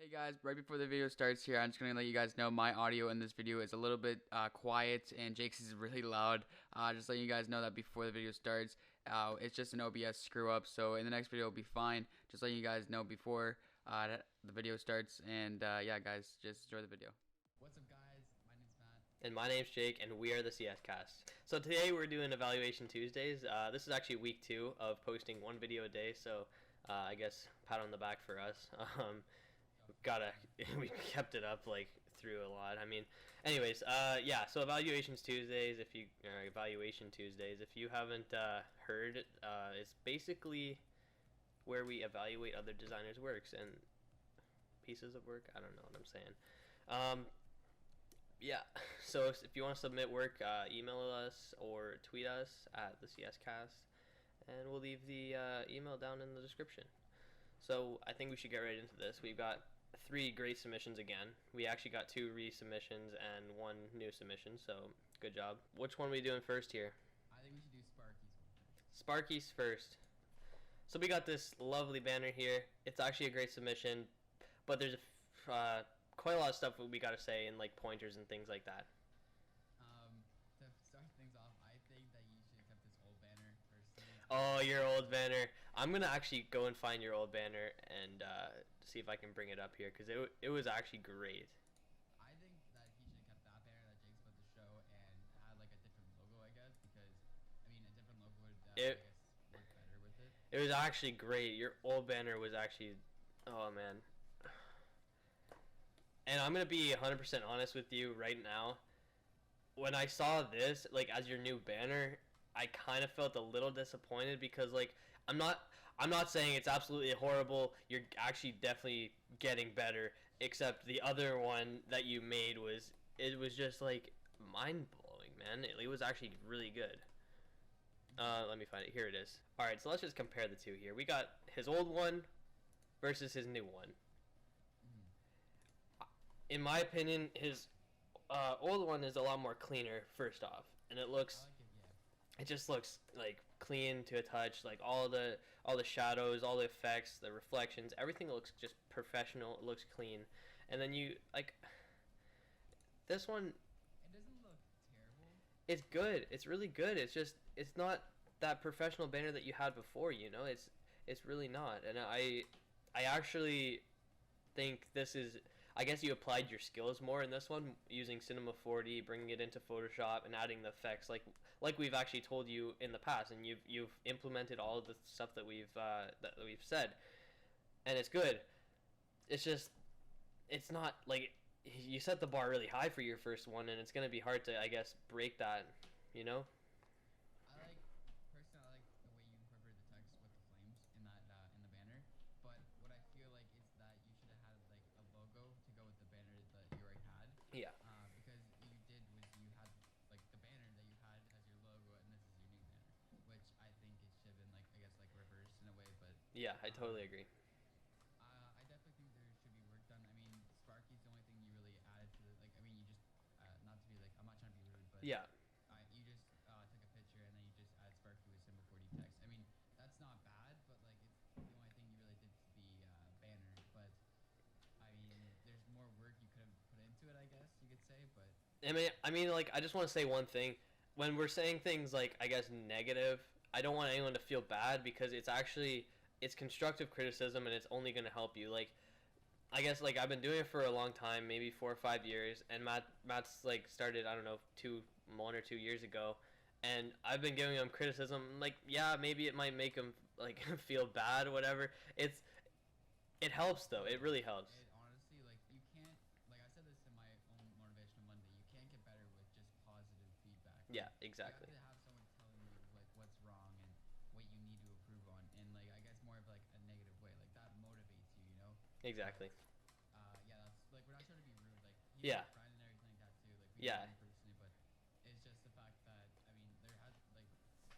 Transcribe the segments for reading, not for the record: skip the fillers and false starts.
Hey guys, right before the video starts here, I'm just gonna let you guys know my audio in this video is a little bit quiet and Jake's is really loud. Just letting you guys know that before the video starts. It's just an OBS screw up, so in the next video it'll be fine. Just letting you guys know before the video starts, and yeah guys, just enjoy the video. What's up guys, my name's Matt. And my name's Jake, and we are the CS Cast. So today we're doing Evaluation Tuesdays. This is actually week 2 of posting one video a day, so I guess pat on the back for us. We kept it up like through a lot. I mean, anyways, yeah. So Evaluation Tuesdays. If you haven't heard, it's basically where we evaluate other designers' works and pieces of work. I don't know what I'm saying. Yeah. So if you want to submit work, email us or tweet us at the CS Cast, and we'll leave the email down in the description. So I think we should get right into this. We've got 3 great submissions again. We actually got 2 resubmissions and 1 new submission, so good job. Which one are we doing first here? I think we should do Sparky's one. Sparky's first. So we got this lovely banner here. It's actually a great submission, but there's quite a lot of stuff we got to say and like pointers and things like that. To start things off, I think that you should have kept this old banner personally. Oh, your old banner. I'm going to actually go and find your old banner and see if I can bring it up here, because it was actually great. I think that he should have kept that banner that Jake's about to show and had like a different logo, I guess, because, I mean, a different logo would, I guess, work better with it. It was actually great. Your old banner was actually, oh man. And I'm going to be 100% honest with you right now. When I saw this, like, as your new banner, I kind of felt a little disappointed, because, like, I'm not saying it's absolutely horrible. You're actually definitely getting better, except the other one that you made was just, like, mind-blowing, man. It was actually really good. Let me find it. Here it is. All right, so let's just compare the two here. We got his old one versus his new one. In my opinion, his old one is a lot more cleaner, first off, and it looks, I like it, yeah. it just looks like clean to a touch. Like all the shadows, all the effects, the reflections, everything looks just professional. It looks clean. And then you like this one. It doesn't look terrible. It's good. It's really good. It's not that professional banner that you had before. You know, it's really not. And I actually think this is. I guess you applied your skills more in this one, using Cinema 4D, bringing it into Photoshop, and adding the effects like we've actually told you in the past, and you've implemented all of the stuff that we've said, and it's good. It's just, it's not like you set the bar really high for your first one, and it's gonna be hard to, I guess, break that, you know. Personally, I like the way you incorporate the text with the flames in that in the banner. But what I feel like is that you should have had like a logo to go with the banner that you already had. Yeah. Because what you did was you had like the banner that you had as your logo, and this is your new banner, which I think it should have been like, I guess, like reversed in a way. But Yeah, I totally agree. I definitely think there should be work done. I mean, Sparky's the only thing you really added to the, like, I mean, you just not to be like, I'm not trying to be rude, but Yeah. you just took a picture and then you just add Sparky with Symbol 4D text. I mean, that's not bad, but like it's the only thing you really did to the banner. But I mean, there's more work you could have put into it, I guess you could say. But I mean, like, I just want to say one thing. When we're saying things like, I guess, negative, I don't want anyone to feel bad, because it's constructive criticism, and it's only going to help you. Like, I guess, like, I've been doing it for a long time, maybe 4 or 5 years, and Matt's like started, I don't know, 1 or 2 years ago, and I've been giving him criticism. Like, yeah, maybe it might make him like feel bad or whatever. It helps though. It really helps. it honestly, like, you can't, like I said this in my own motivational Monday, you can't get better with just positive feedback. Yeah, You exactly. have to have someone telling you like what's wrong and what you need to improve on, and like I guess more of like a negative way, like that motivates you, you know. Exactly. Yeah, that's like, we're not trying to be rude, like Yeah. Brian and everything like that too, like we Yeah. know him personally, but it's just the fact that, I mean, there has, like,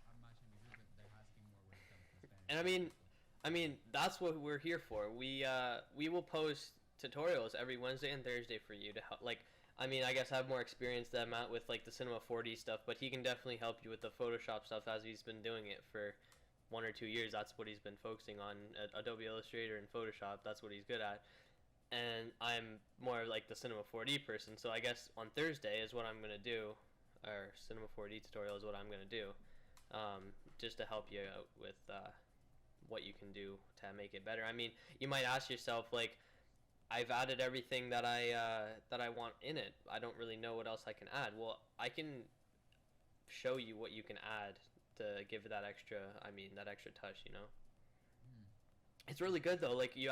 I'm not trying to be rude, but there has to be more work done for Spanish. And I mean, that's what we're here for. We will post tutorials every Wednesday and Thursday for you to help. Like, I mean, I guess I have more experience than Matt with like the Cinema 4D stuff, but he can definitely help you with the Photoshop stuff, as he's been doing it for 1 or 2 years. That's what he's been focusing on, Adobe Illustrator and Photoshop. That's what he's good at. and I'm more like the Cinema 4D person. So I guess on Thursday is what I'm gonna do, or Cinema 4D tutorial is what I'm gonna do, just to help you out with what you can do to make it better. I mean, you might ask yourself like, I've added everything that I want in it. I don't really know what else I can add. Well, I can show you what you can add to give it that extra. I mean, that extra touch. You know. It's really good though. Like you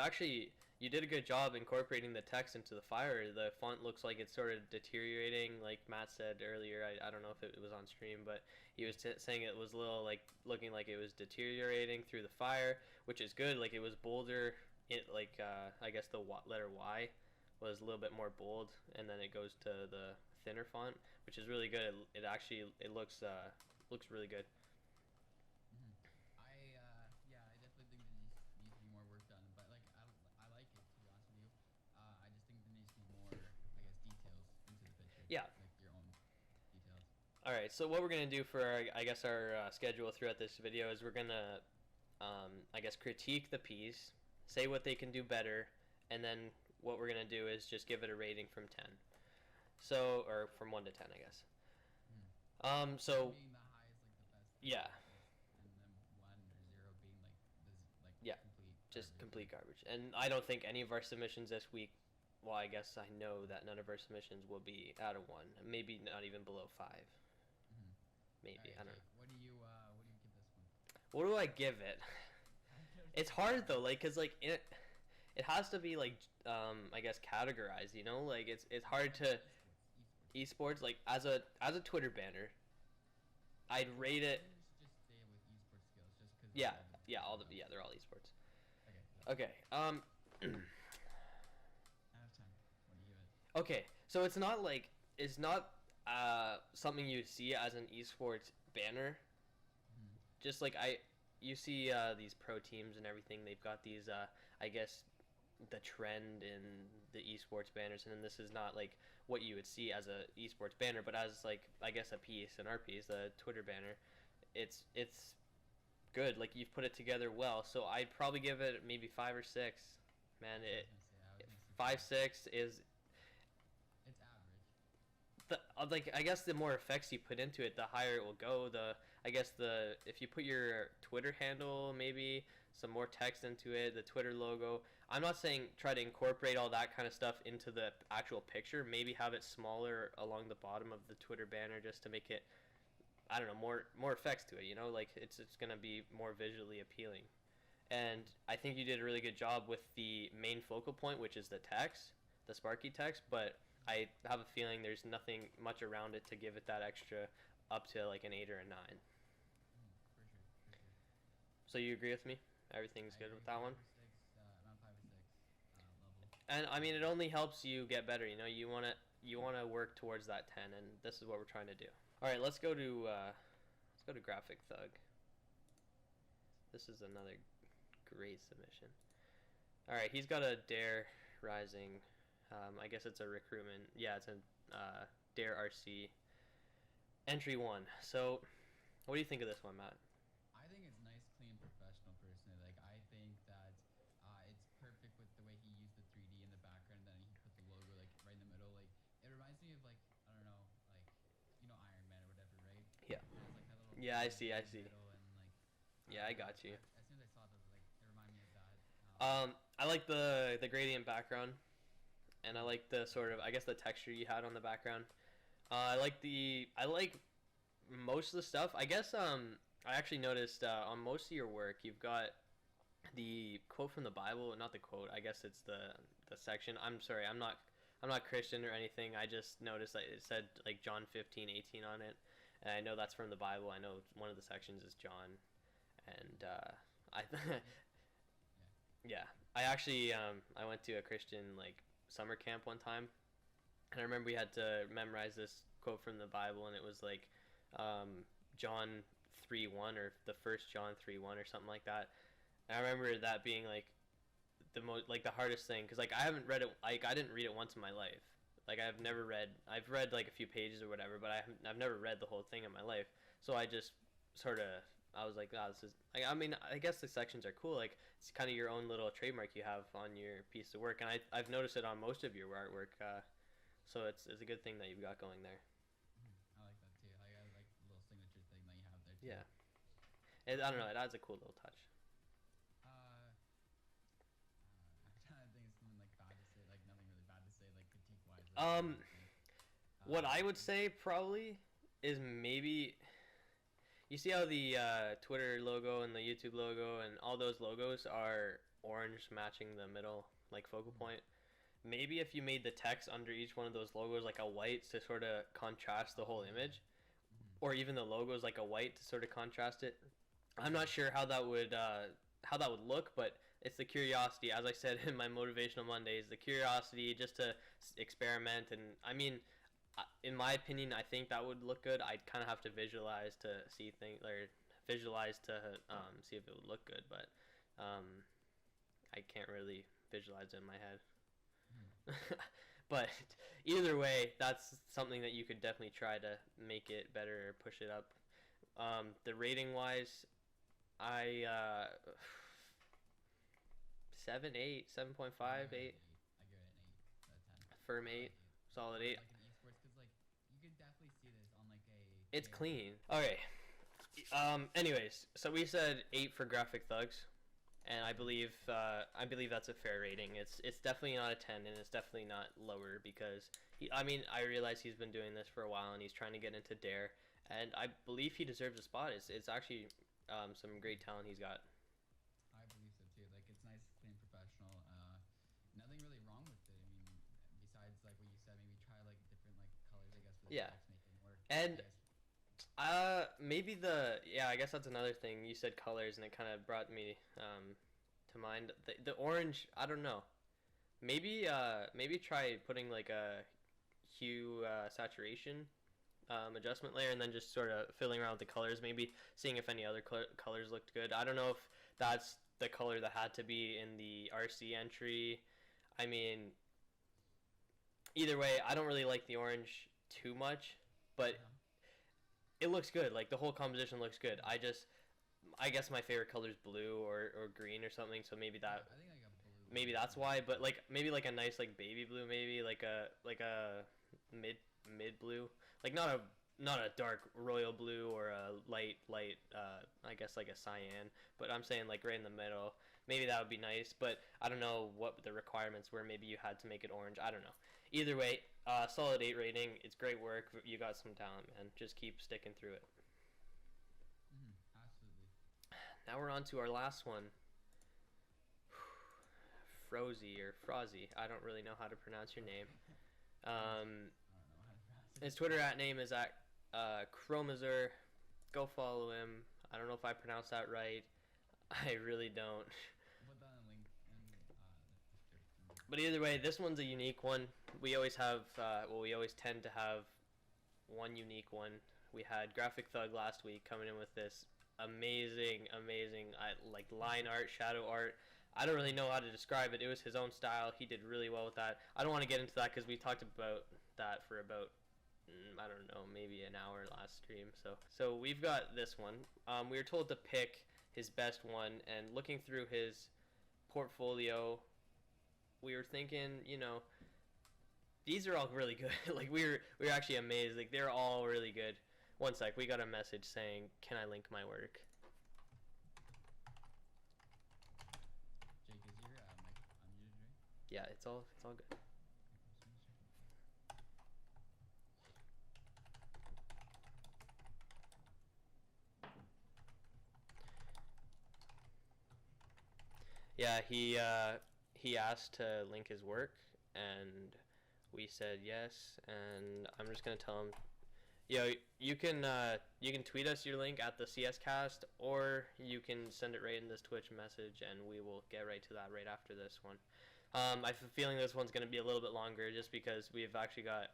did a good job incorporating the text into the fire. The font looks like it's sort of deteriorating, like Matt said earlier. I don't know if it was on stream, but he was saying it was a little like looking like it was deteriorating through the fire, which is good. Like it was bolder. It like I guess the letter Y was a little bit more bold, and then it goes to the thinner font, which is really good. It actually it looks really good. Yeah, I definitely think there needs to be more work done. But like, I like it, to be honest with you. I just think there needs to be more, I guess, details into the picture. Yeah. Like your own details. All right. So what we're gonna do for I guess our schedule throughout this video is we're gonna I guess critique the piece, say what they can do better, and then what we're gonna do is just give it a rating from 10. So or from 1 to 10, I guess. So Being the highest, like the best. yeah. And then 1 or 0 being like this, like Yeah, complete. just garbage. complete garbage. And I don't think any of our submissions this week. Well, I guess I know that none of our submissions will be out of 1. Maybe not even below 5. Mhm. Maybe I don't know. What do you give this one? What do I give it? It's hard though, like, cause like it has to be like I guess categorized. You know, like it's hard to esports like as a Twitter banner. I'd rate it. Just stay with esports skills, just because. Yeah, they're all esports. Okay. Okay. Out of 10. What do you give it? Okay, so it's not something you see as an esports banner. Just like you see these pro teams and everything. They've got these I guess the trend in the esports banners, and then this is not like what you would see as a esports banner, but as like I guess a piece, an art piece, the Twitter banner. It's good. Like you've put it together well. So I'd probably give it maybe 5 or 6. Man, I it was gonna say 5, 6 is It's average. like I guess the more effects you put into it, the higher it will go. If you put your Twitter handle, maybe some more text into it, the Twitter logo. I'm not saying try to incorporate all that kind of stuff into the actual picture. Maybe have it smaller along the bottom of the Twitter banner just to make it, I don't know, more effects to it. You know, like it's gonna be more visually appealing. And I think you did a really good job with the main focal point, which is the text, the Sparky text. But I have a feeling there's nothing much around it to give it that extra up to like an 8 or a 9. For sure. So you agree with me? Everything's good with that one? Around 5 or 6 level. And I mean, it only helps you get better. You know, you wanna work towards that 10, and this is what we're trying to do. All right, let's go to Graphic Thug. This is another great submission. All right, he's got a Dare Rising. I guess it's a recruitment. Yeah, it's a Dare RC entry 1. So, what do you think of this one, Matt? I think it's nice, clean, professional. Personally, like I think that it's perfect with the way he used the 3D in the background. Then he put the logo like right in the middle. Like it reminds me of like I don't know, like Iron Man or whatever, right? Yeah. It has, like, that little Yeah, I thing see. in the middle and, like, Yeah, I got you. As soon as I saw it, like it reminded me of that. I like the gradient background, and I like the sort of I guess the texture you had on the background. I like most of the stuff. I guess I actually noticed on most of your work you've got the quote from the Bible. Not the quote. I guess it's the section. I'm sorry. I'm not Christian or anything. I just noticed that it said like John 15:18 on it, and I know that's from the Bible. I know one of the sections is John, and I yeah. I actually I went to a Christian like summer camp one time, and I remember we had to memorize this quote from the Bible, and it was like John 3:1 or the first John 3:1 or something like that. And I remember that being like the hardest thing, because like I haven't read it, like I didn't read it once in my life. Like I've read like a few pages or whatever, but I've never read the whole thing in my life. So I just sort of I was like, this is. I mean, I guess the sections are cool. Like it's kind of your own little trademark you have on your piece of work, and I've noticed it on most of your artwork. So it's a good thing that you've got going there. I like that too. I like the little signature thing that you have there too. Yeah. I don't know. It adds a cool little touch. I'm trying to think of something like bad to say, like nothing really bad to say, like critique wise. What I would say probably is maybe you see how the Twitter logo and the YouTube logo and all those logos are orange matching the middle like focal point. Maybe if you made the text under each one of those logos like a white to sort of contrast the whole image, or even the logos like a white to sort of contrast it. I'm not sure how that would look, but it's the curiosity. As I said in my motivational Mondays, the curiosity just to experiment. And I mean, in my opinion, I think that would look good. I'd kind of have to visualize to see things, or visualize to see if it would look good, but I can't really visualize it in my head. But either way, that's something that you could definitely try to make it better or push it up. The rating wise, I 7, 8, 7.5, 8. I give it an 8 out of 10. Firm 8, solid 8. Like an esports, because like you could definitely see this on like a. It's clean. Okay. Anyways, so we said 8 for Graphic Thugs, and I believe that's a fair rating. It's definitely not a 10, and it's definitely not lower because I realize he's been doing this for a while and he's trying to get into Dare, and I believe he deserves a spot. It's actually some great talent he's got. I believe so too. Like it's nice, clean, professional. Nothing really wrong with it. I mean, besides like what you said, maybe try like different like colors. I guess for the Yeah. text, make them work. And I guess. maybe I guess that's another thing. You said colors, and it kind of brought me to mind the orange. I don't know. Maybe try putting like a hue saturation adjustment layer, and then just sort of filling around with the colors. Maybe seeing if any other colors looked good. I don't know if that's the color that had to be in the RC entry. I mean, either way, I don't really like the orange too much, but it looks good. Like the whole composition looks good. I guess my favorite color is blue or green or something. So maybe that I think like a blue. maybe that's why. But like maybe like a nice like baby blue, maybe like a mid blue, like not a dark royal blue or a light I guess like a cyan. But I'm saying like right in the middle. Maybe that would be nice. But I don't know what the requirements were. Maybe you had to make it orange. I don't know. Either way, solid 8 rating. It's great work. You got some talent, man. Just keep sticking through it. Absolutely. Now we're on to our last one. Frozy or Frozzy. I don't really know how to pronounce your name. I don't know how to pronounce it. His Twitter @name is at Chromazur. Go follow him. I don't know if I pronounced that right. I really don't. Put that in link in the description. But either way, this one's a unique one. We always have, we always tend to have one unique one. We had Graphic Thug last week coming in with this amazing, like line art, shadow art. I don't really know how to describe it. It was his own style. He did really well with that. I don't want to get into that because we talked about that for about, I don't know, maybe an hour last stream. So we've got this one. We were told to pick his best one, and looking through his portfolio, we were thinking, these are all really good. Like we were actually amazed. Like they're all really good. One sec, we got a message saying, "Can I link my work?" Jake, is your mic unmuted, right? Yeah, it's all good. Yeah, he asked to link his work, and we said yes. And I'm just gonna tell him, you can tweet us your link at the CScast, or you can send it right in this Twitch message, and we will get right to that right after this one. I have a feeling this one's gonna be a little bit longer, just because we've actually got,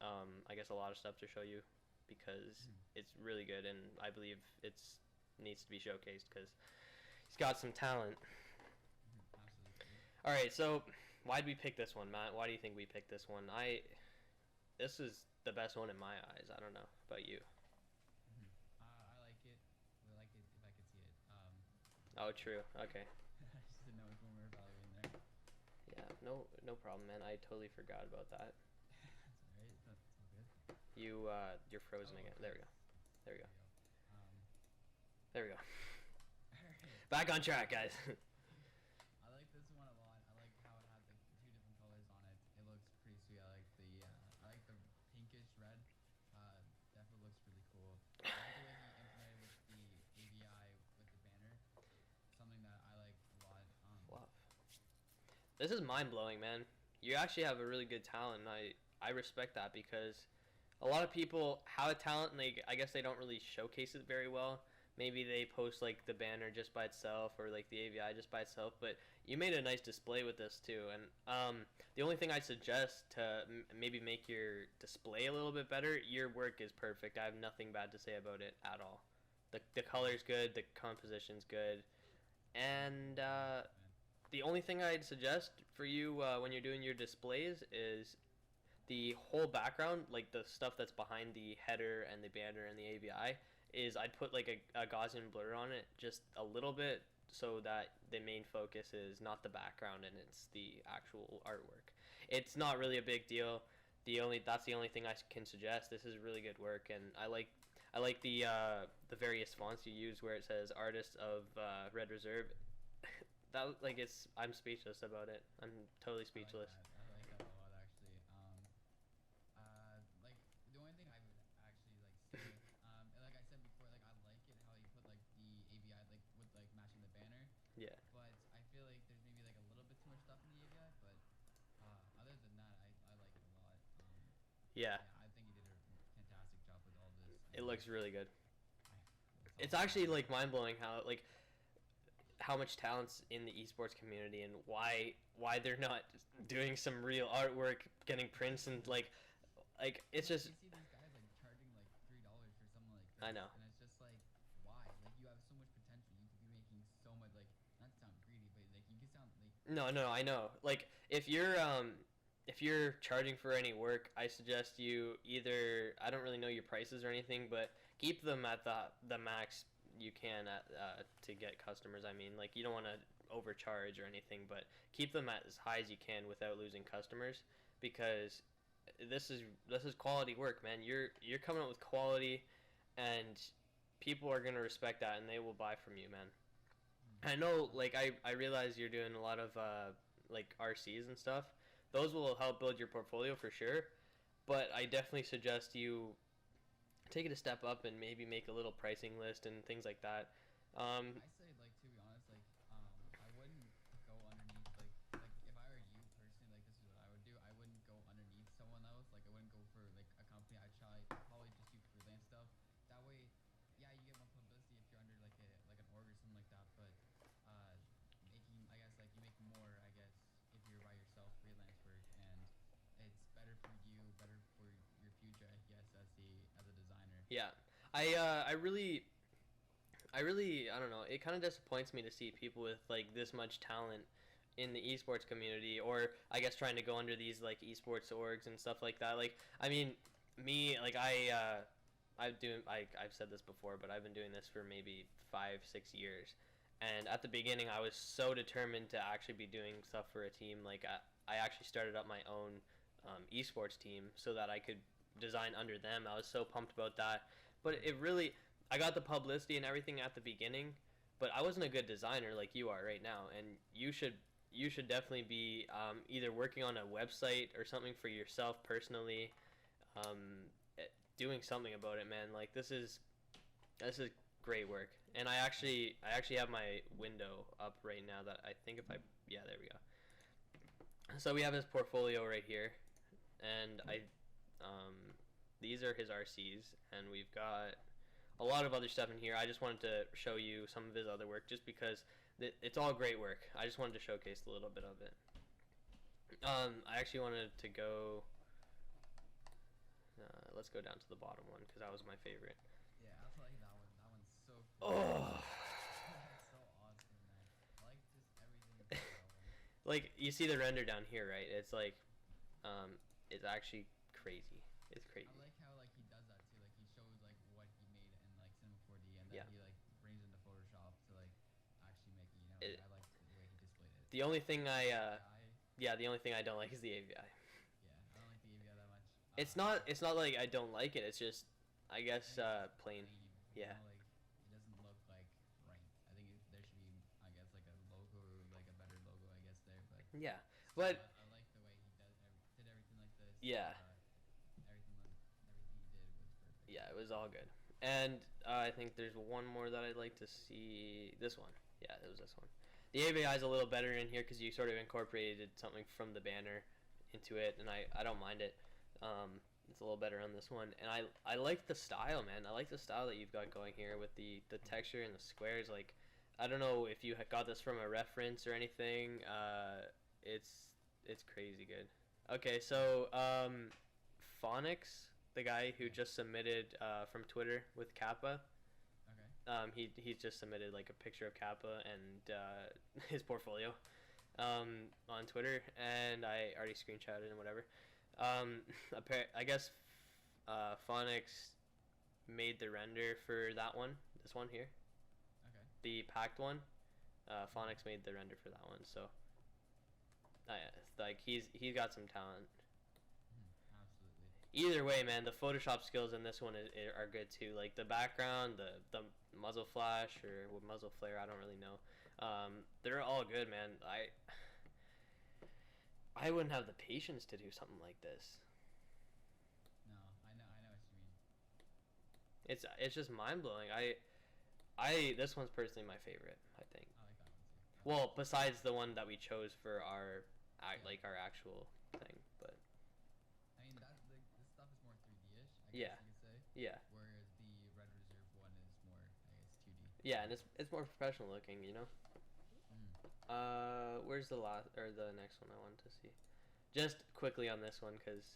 I guess, a lot of stuff to show you, because it's really good, and I believe needs to be showcased because he's got some talent. Absolutely. All right, so why'd we pick this one, Matt? Why do you think we picked this one? This is the best one in my eyes. I don't know about you. I like it. I like it. If I Oh, true. Okay. I just didn't know which one we were evaluating there. Yeah. No problem, man. I totally forgot about that. That's alright. That's all good. You're frozen Oh, again. okay. There we go. There we go. There There we we go. go. Alright. Back on track, guys. I like this one a lot. I like how it has like two different colors on it. It looks pretty sweet. I like the pinkish red. Definitely looks really cool. I like the way he implemented with the AVI with the banner. Something that I like a lot. Wow. This is mind blowing, man. You actually have a really good talent. And I respect that because a lot of people have a talent and I guess they don't really showcase it very well. Maybe they post like the banner just by itself or like the AVI just by itself, but you made a nice display with this too. And the only thing I suggest to maybe make your display a little bit better, your work is perfect. I have nothing bad to say about it at all. The color's good, the composition's good, and Man. the only thing I'd suggest for you when you're doing your displays is the whole background, like the stuff that's behind the header and the banner and the AVI, is I'd put like a Gaussian blur on it just a little bit so that the main focus is not the background and it's the actual artwork. It's not really a big deal. That's the only thing I can suggest. This is really good work, and I like the various fonts you use where it says Artist of Red Reserve. That like I'm speechless about it. I'm totally speechless. I like that a lot actually. Like the only thing I would actually like say, and like I said before, like I like it how you put like the AVI like with like matching the banner. Yeah. But I feel like there's maybe like a little bit too much stuff in the AVI. But other than that, I like it a lot. Yeah. Yeah, I think you did a fantastic job with all this. It looks really good. That's It's all. actually like mind blowing how much talent's in the esports community and why they're not doing some real artwork, getting prints and like it's just You see these guys like charging like $3 for something like this. I know. And it's just like, why? Like you have so much potential. You could be making so much. Like not to sound greedy, but like you could sound like. no, I know. Like if you're charging for any work, I suggest you either I don't really know your prices or anything, but keep them at the max you can to get customers. I mean, like you don't want to overcharge or anything, but keep them at as high as you can without losing customers because this is quality work, man. You're coming up with quality, and people are gonna respect that, and they will buy from you, man. I know, like I realize you're doing a lot of like RCs and stuff. Those will help build your portfolio for sure, but I definitely suggest you take it a step up and maybe make a little pricing list and things like that. I say like to be honest, like I wouldn't go underneath like if I were you personally, like this is what I would do. I wouldn't go underneath someone else. Like I wouldn't go for like a company. I'd probably just do freelance stuff. That way, yeah, you get more publicity if you're under like an org or something like that. But making I guess like you make more I guess if you're by yourself freelance work, and it's better for you, better for your future I guess as a designer. Yeah, I really, I don't know. It kind of disappoints me to see people with like this much talent in the esports community, or I guess trying to go under these like esports orgs and stuff like that. Like, I mean, me, like I've said this before, but I've been doing this for maybe 5, 6 years, and at the beginning, I was so determined to actually be doing stuff for a team. Like, I actually started up my own esports team so that I could design under them. I was so pumped about that, but it really I got the publicity and everything at the beginning, but I wasn't a good designer like you are right now, and you should definitely be either working on a website or something for yourself personally, doing something about it, man. Like this is great work, and I actually have my window up right now that I think if I yeah there we go. So we have his portfolio right here, and these are his RCs, and we've got a lot of other stuff in here. I just wanted to show you some of his other work just because it's all great work. I just wanted to showcase a little bit of it. I actually wanted to go, let's go down to the bottom one because that was my favorite. Yeah, I like that one. That one's so cool. Oh, That's so awesome, man. I like just everything about that one. like you see the render down here, right? It's like, it's actually crazy. It's I crazy. like how like he does that too. Like he shows like what he made in like Cinema 4D, and then Yeah. he like brings into Photoshop to like actually The only thing I AVI. the only thing I don't like is the AVI. Yeah, I don't like the AVI that much. It's not like I don't like it. It's just I guess plain. Yeah. You know, like it doesn't look like right. I think there should be, I guess, like a logo, like a better logo, I guess there. But Yeah. still, But I like the way he did everything like this. yeah. Everything he did was perfect. Yeah, it was all good. And I think there's one more that I'd like to see. This one. Yeah, it was this one. The AVI is a little better in here because you sort of incorporated something from the banner into it, and I don't mind it. It's a little better on this one, and I like the style, man. I like the style that you've got going here with the texture and the squares. Like, I don't know if you got this from a reference or anything. It's crazy good. Okay, so Phonics, the guy who just submitted from Twitter with Kappa. Okay. He just submitted like a picture of Kappa and his portfolio on Twitter, and I already screenshotted and whatever. I guess Phonics made the render for that one. This one here, Okay. the packed one. Phonics made the render for that one, so like he's got some talent. Absolutely. Either way, man, the Photoshop skills in this one are good too. Like the background, the muzzle flash or muzzle flare, I don't really know. They're all good, man. I wouldn't have the patience to do something like this. No, I know what you mean. It's just mind blowing. This one's personally my favorite, I think. I like that one too. Well, besides the one that we chose for our like our actual thing, but I mean, that like this stuff is more 3D-ish, I Yeah. guess you could say. yeah, Whereas the Red Reserve one is more, I guess, 2D. yeah, and it's more professional looking, you know. Where's the last or the next one I wanted to see? Just quickly on this one, cause,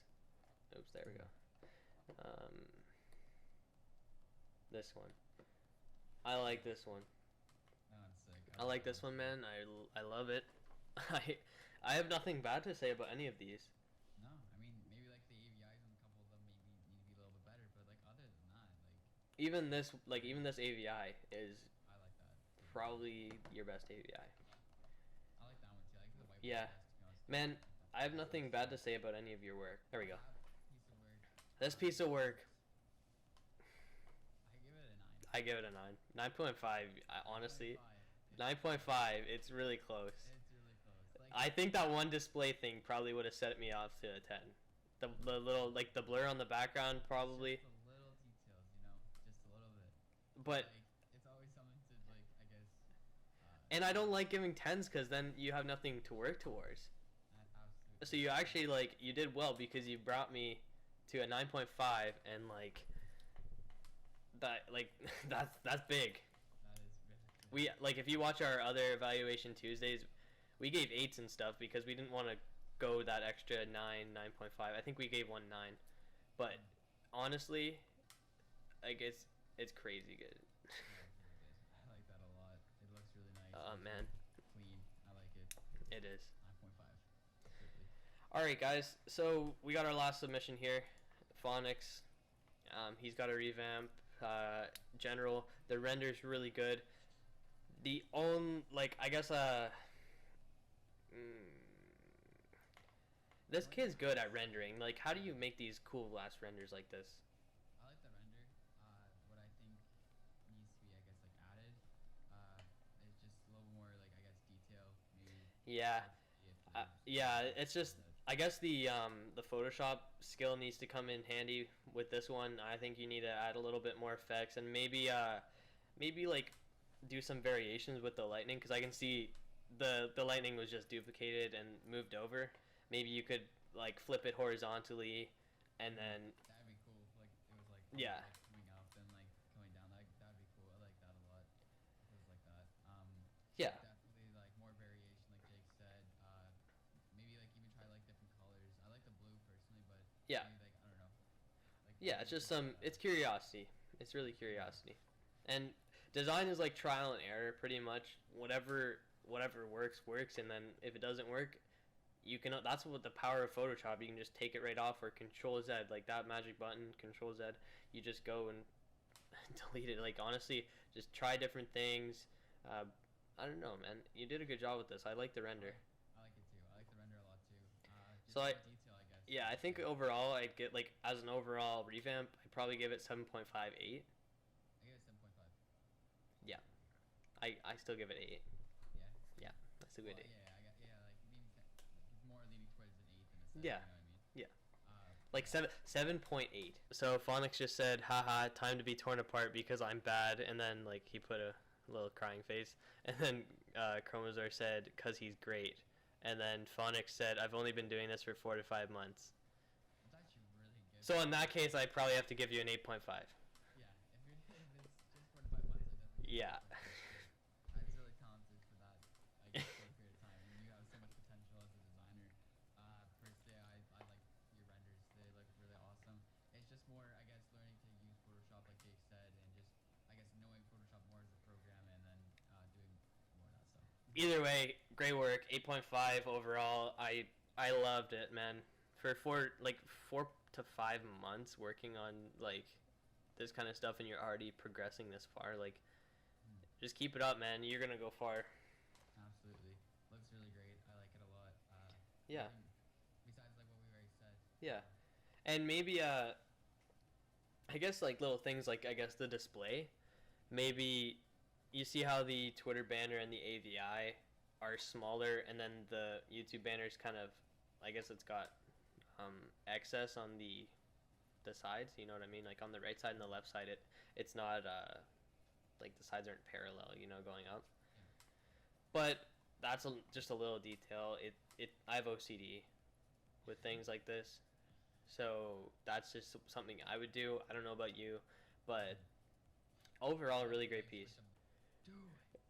oops, there we go. This one. I like this one. Oh, it's sick. I like this one, man. I love it. I have nothing bad to say about any of these. No, I mean maybe like the AVIs on a couple of them maybe need to be a little bit better, but like other than that, like Even this AVI is I like that. probably your best AVI. I like that one too. I like the white Yeah. one best, to be honest. Man, I have nothing bad to say about any of your work. There we go. That piece of work. This piece of work, I give it a 9. I give it a 9. 9.5, honestly. 9.5. 9.5, it's really close. It's really close. Like, I think that one display thing probably would have set me off to a 10. The little, like, the blur on the background probably. just the little details, you know, just a little bit. But, like, it's always something to like, I guess. and I don't like giving 10s because then you have nothing to work towards. Absolutely. So you actually, like, you did well because you brought me to a 9.5 and, like, that's big. That is really. Like, if you watch our other Evaluation Tuesdays, we gave 8s and stuff because we didn't want to go that extra 9.5. I think we gave one 9. But honestly, like, it's crazy good. Yeah, I like that a lot. It looks really nice. Oh, It's man. clean. I like it. It is. 9.5. Absolutely. Alright, guys. So we got our last submission here. Phonics. He's got a revamp. General. The render's really good. The I guess, this kid's good at rendering. Like, how do you make these cool ass renders like this? I like the render. What I think needs to be, I guess, like added, is just a little more, like, I guess, detail. Maybe. Yeah. Yeah, If it's just, I guess the Photoshop skill needs to come in handy with this one. I think you need to add a little bit more effects and maybe like do some variations with the lightning because I can see the lightning was just duplicated and moved over. Maybe you could like flip it horizontally and then That'd be cool. Like it was like Yeah. like, coming up and like coming down. That'd be cool. I like that a lot. If it was like that. yeah. Definitely like more variation, like Jake said. Maybe like even try like different colors. I like the blue personally, but Yeah. maybe, like I don't know. Like Yeah, it's maybe just it's curiosity. It's really curiosity. And design is like trial and error pretty much. Whatever works and then if it doesn't work, you can that's what the power of Photoshop. You can just take it right off or Control Z, like that magic button, Control Z. You just go and delete it. Like honestly, just try different things. I don't know, man. You did a good job with this. I like the render. I like it too. I like the render a lot too. Just So the I- detail, I guess. Yeah, I think overall I'd get like as an overall revamp, I'd probably give it 7.58. I give it 7.5. I still give it 8. Yeah. That's a good Well, 8. yeah, more leaning towards an 8 than a 7. Yeah. You know what I mean? Yeah. But Like 7.8. So Phonics just said, haha, time to be torn apart because I'm bad, and then like he put a little crying face, and then Chromazor said, cause he's great, and then Phonics said, I've only been doing this for 4 to 5 months. it's actually really good. So in that case, I'd probably have to give you an 8.5. Yeah, if it's just 4 to 5 months, I definitely. Yeah. I was really talented for that. I guess short period of time. And you have so much potential as a designer. Personally, I like your renders. They look really awesome. It's just more, I guess, learning to use Photoshop, like Jake said, and just, I guess, knowing Photoshop more as a program, and then doing more of that stuff. Either way, great work. 8.5 overall. I loved it, man. For 4 to 5 months working on like this kind of stuff, and you're already progressing this far. Like, just keep it up, man. You're gonna go far. Absolutely. Looks really great. I like it a lot. Yeah. Besides, like, what we already said. Yeah. And maybe I guess like little things like I guess the display. Maybe you see how the Twitter banner and the AVI are smaller, and then the YouTube banner is kind of, I guess it's got excess on the sides. You know what I mean? Like on the right side and the left side, it's not like the sides aren't parallel. You know, going up. But that's just a little detail. I have OCD with things like this, so that's just something I would do. I don't know about you, but overall, a really great piece.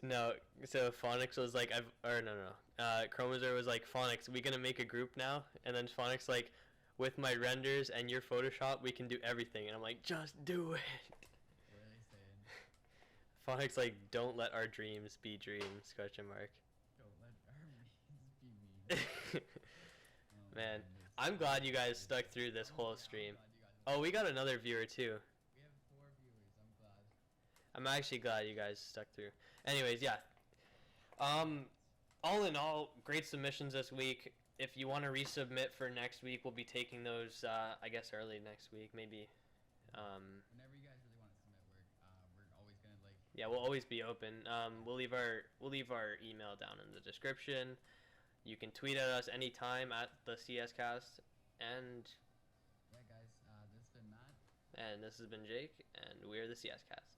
No, so Phonics was like, Chromazor was like, Phonics, we gonna make a group now? And then Phonics like, with my renders and your Photoshop, we can do everything. And I'm like, just do it. What are they saying? Phonics like, don't let our dreams be dreams, question mark. Don't let our means be mean. Oh, Man, goodness. I'm glad you guys stuck through this whole Yeah, I'm stream. glad you guys- Oh, we got another viewer too. We have 4 viewers. I'm glad. I'm actually glad you guys stuck through. Anyways, yeah. All in all, great submissions this week. If you want to resubmit for next week, we'll be taking those, I guess, early next week, maybe. Whenever you guys really want to submit work, we're always gonna like. Yeah, we'll always be open. We'll leave our email down in the description. You can tweet at us anytime at the CScast, and Yeah, guys. This has been Matt. this has been Jake, and we're the CScast.